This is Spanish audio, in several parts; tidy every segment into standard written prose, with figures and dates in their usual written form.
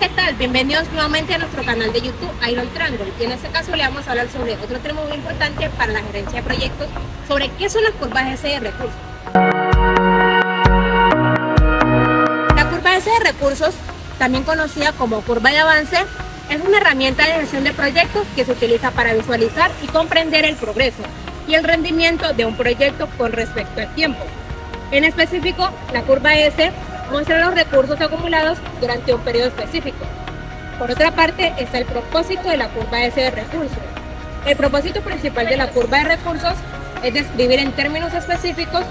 ¿qué tal? Bienvenidos nuevamente a nuestro canal de YouTube Iron Triangle, y en este caso le vamos a hablar sobre otro tema muy importante para la gerencia de proyectos, sobre qué son las curvas S de recursos. La curva S de recursos, también conocida como curva de avance, es una herramienta de gestión de proyectos que se utiliza para visualizar y comprender el progreso y el rendimiento de un proyecto con respecto al tiempo. En específico, la curva S muestra los recursos acumulados durante un periodo específico. Por otra parte, está el propósito de la curva S de recursos. El propósito principal de la curva de recursos es describir en términos específicos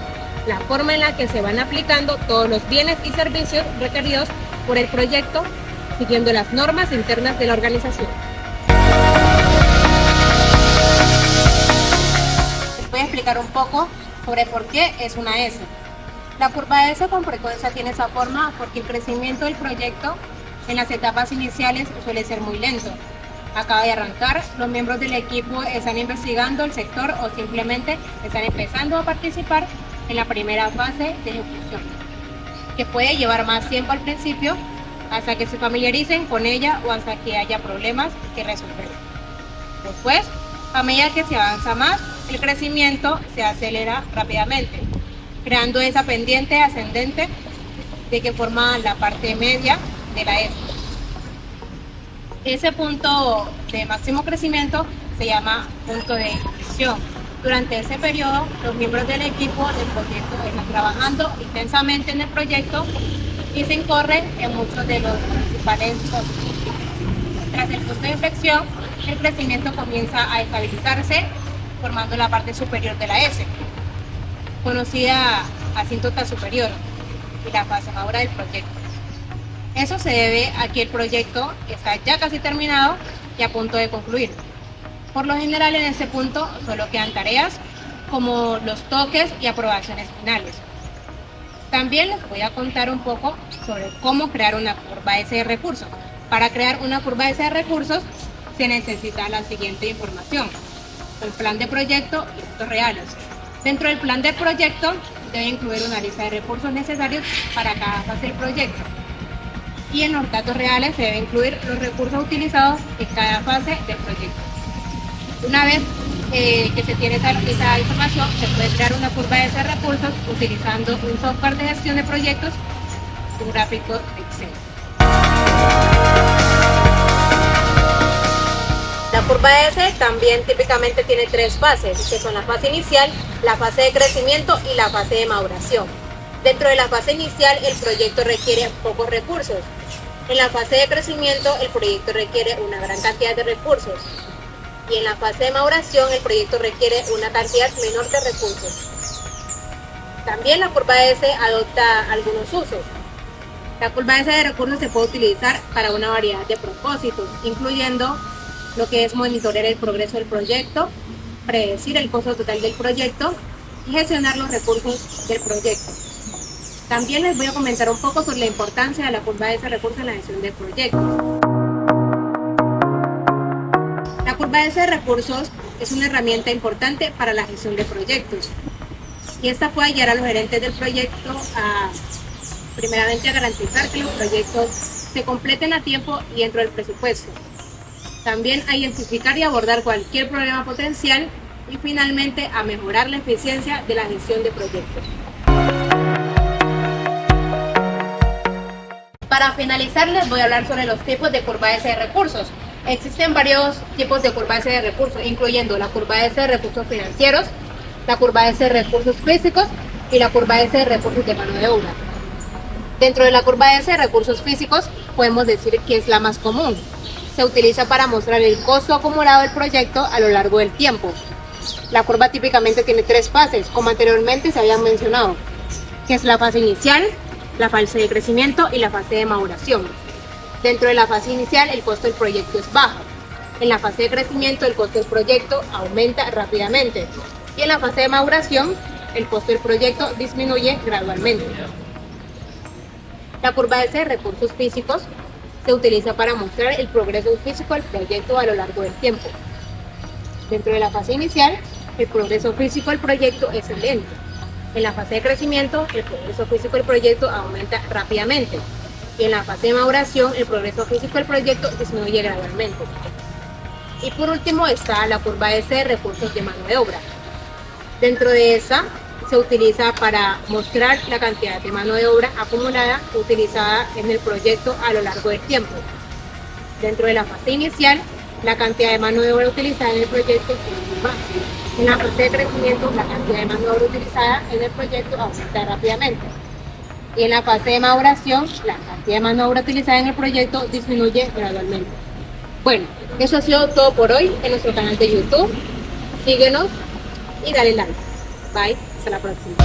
la forma en la que se van aplicando todos los bienes y servicios requeridos por el proyecto, siguiendo las normas internas de la organización. Les voy a explicar un poco sobre por qué es una S. La curva S con frecuencia tiene esa forma porque el crecimiento del proyecto en las etapas iniciales suele ser muy lento. Acaba de arrancar, los miembros del equipo están investigando el sector o simplemente están empezando a participar en la primera fase de ejecución, que puede llevar más tiempo al principio hasta que se familiaricen con ella o hasta que haya problemas que resolver. Después, a medida que se avanza más, el crecimiento se acelera rápidamente, creando esa pendiente ascendente de que forma la parte media de la S. Ese punto de máximo crecimiento se llama punto de inflexión. Durante ese periodo, los miembros del equipo del proyecto están trabajando intensamente en el proyecto y se incorren en muchos de los principales costos. Tras el punto de inflexión, el crecimiento comienza a estabilizarse, formando la parte superior de la S, conocida asíntota superior, y la fase madura del proyecto. Eso se debe a que el proyecto está ya casi terminado y a punto de concluir. Por lo general, en este punto solo quedan tareas como los toques y aprobaciones finales. También les voy a contar un poco sobre cómo crear una curva S de recursos. Para crear una curva S de recursos se necesita la siguiente información: el plan de proyecto y datos reales. Dentro del plan de proyecto debe incluir una lista de recursos necesarios para cada fase del proyecto. Y en los datos reales se debe incluir los recursos utilizados en cada fase del proyecto. Una vez que se tiene esa información, se puede crear una curva S de recursos utilizando un software de gestión de proyectos, un gráfico de Excel. La curva S también típicamente tiene tres fases, que son la fase inicial, la fase de crecimiento y la fase de maduración. Dentro de la fase inicial, el proyecto requiere pocos recursos. En la fase de crecimiento, el proyecto requiere una gran cantidad de recursos. Y en la fase de maduración, el proyecto requiere una cantidad menor de recursos. También la curva S adopta algunos usos. La curva S de recursos se puede utilizar para una variedad de propósitos, incluyendo lo que es monitorear el progreso del proyecto, predecir el costo total del proyecto y gestionar los recursos del proyecto. También les voy a comentar un poco sobre la importancia de la curva S de recursos en la gestión de proyectos. La curva S de recursos es una herramienta importante para la gestión de proyectos y esta puede ayudar a los gerentes del proyecto primeramente a garantizar que los proyectos se completen a tiempo y dentro del presupuesto. También a identificar y abordar cualquier problema potencial y finalmente a mejorar la eficiencia de la gestión de proyectos. Para finalizar, les voy a hablar sobre los tipos de curva S de recursos. Existen varios tipos de curva S de recursos, incluyendo la curva S de recursos financieros, la curva S de recursos físicos y la curva S de recursos de mano de obra. Dentro de la curva S de recursos físicos, podemos decir que es la más común. Se utiliza para mostrar el costo acumulado del proyecto a lo largo del tiempo. La curva típicamente tiene tres fases, como anteriormente se habían mencionado, que es la fase inicial, la fase de crecimiento y la fase de maduración. Dentro de la fase inicial, el costo del proyecto es bajo. En la fase de crecimiento, el costo del proyecto aumenta rápidamente. Y en la fase de maduración, el costo del proyecto disminuye gradualmente. La curva S de recursos físicos se utiliza para mostrar el progreso físico del proyecto a lo largo del tiempo. Dentro de la fase inicial, el progreso físico del proyecto es lento. En la fase de crecimiento, el progreso físico del proyecto aumenta rápidamente. Y en la fase de maduración, el progreso físico del proyecto disminuye gradualmente. Y por último está la curva S de recursos de mano de obra. Dentro de esa se utiliza para mostrar la cantidad de mano de obra acumulada utilizada en el proyecto a lo largo del tiempo. Dentro de la fase inicial, la cantidad de mano de obra utilizada en el proyecto es baja. En la fase de crecimiento, la cantidad de mano de obra utilizada en el proyecto aumenta rápidamente. Y en la fase de maduración, la cantidad de mano de obra utilizada en el proyecto disminuye gradualmente. Bueno, eso ha sido todo por hoy en nuestro canal de YouTube. Síguenos y dale like. Bye, hasta la próxima.